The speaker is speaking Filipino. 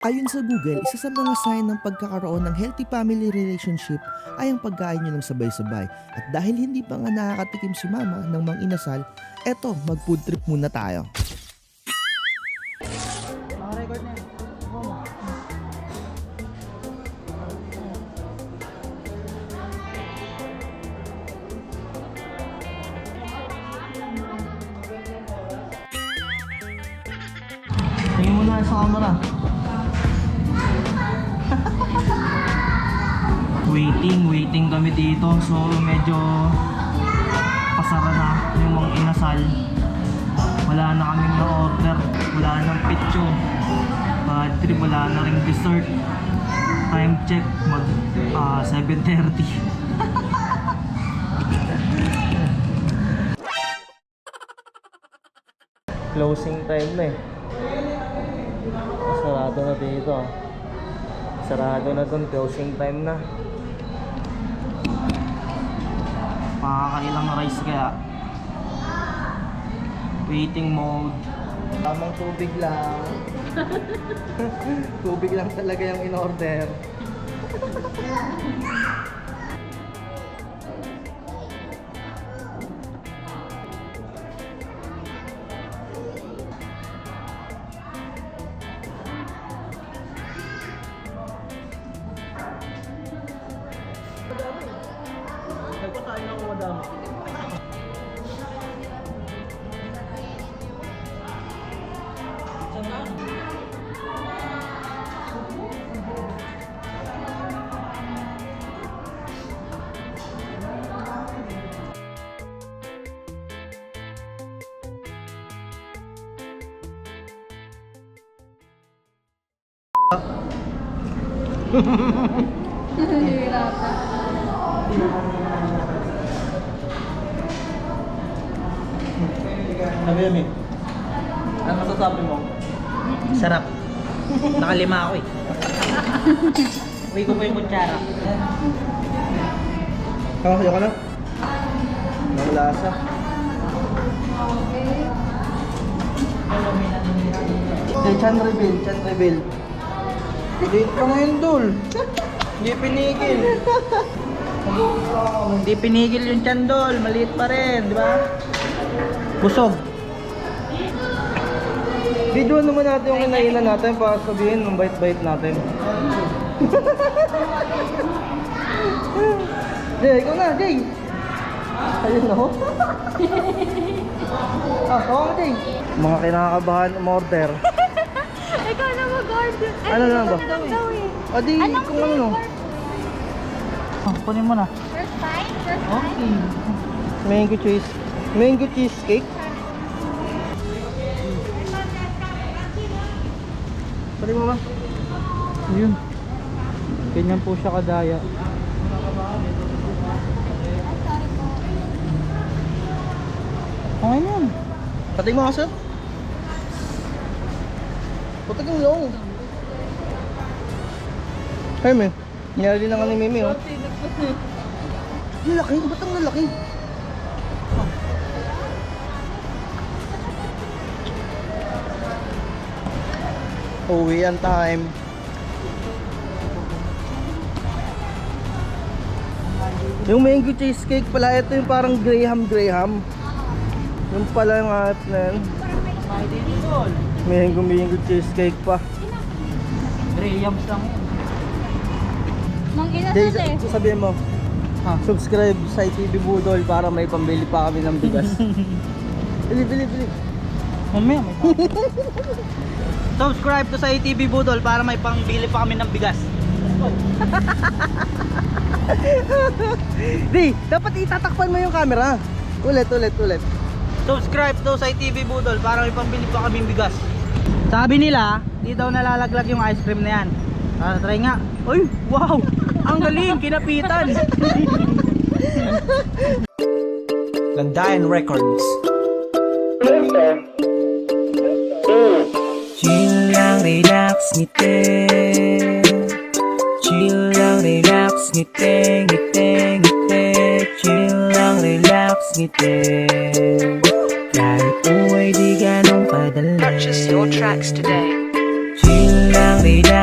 Ayon sa Google, isa sa mga sign ng pagkakaroon ng healthy family relationship ay ang pagkain nyo ng sabay-sabay. At dahil hindi pa nga nakakatikim si mama ng mang inasal, eto, mag-food trip muna tayo. Record na. Tingin mo na sa camera. Waiting kami dito. So medyo pasara na yung mga inasal. Wala na kaming na-order. Wala nang pizza. Bad trip, wala na ring dessert. Time check, 7:30. Closing time na eh. Sarado na dito. Sarado na dun, closing time na. Makakailang rice kaya. Waiting mode. Tamang tubig lang. Tubig lang talaga yung in-order. Nagpatayin ako madami. Sabi yun eh. Ano masasabi mo? Sarap. Nakalima ako eh. Uwi ko po yung kutsara. Kakasya ka na? Nakulasa. Chan reveal. Late pa ngayon, Dol. Hindi pinigil. Hindi pinigil yung chandol. Maliit pa rin, di ba? Busog. Video naman natin yung kinainan natin para sabihin ng bite-bite natin. Jay, ikaw na, Jay! Ayun na ho. Tawa ka, Jay. Mga kinakabahan umorder. Ikaw na mag-order. Ano lang ba? Adi, Anong kung ano. Kunin mo na. First time? First time? Okay. Mango cheesecake. Pwede mo ba? Ayun. Ganyan po siya kadaya. Okay na yan. Patay mo ka, sir? Putag yung long. Hey, man. Nangyari din na nga ni Mimi, oh. Lalaki? Ba't ang lalaki? Uwian time. Yung mango cheesecake pala, ito yung parang Graham. Yung pala yung at na yan. Mango cheesecake pa. Grahams lang yan. Mang Jay, inasal eh. sabihin mo, subscribe sa ITV Budol para may pambili pa kami ng bigas. Bili. Mamaya may subscribe to sa ATV Budol para may pangbili pa kami ng bigas. Di, dapat itatakpan mo yung camera. Ulit. Subscribe to sa ATV Budol para may pambili pa kami ng bigas. Sabi nila, di daw nalalaglag yung ice cream na yan. Try nga. Uy, wow! Ang galing, kinapitan. Landayan Records. Chill lang, relax, ngiti. Chill lang, relax, ngiti, ngiti, ngiti. Chill lang, relax, ngiti. Kahit buhay di ganong padali. Purchase your tracks today. Chill lang, relax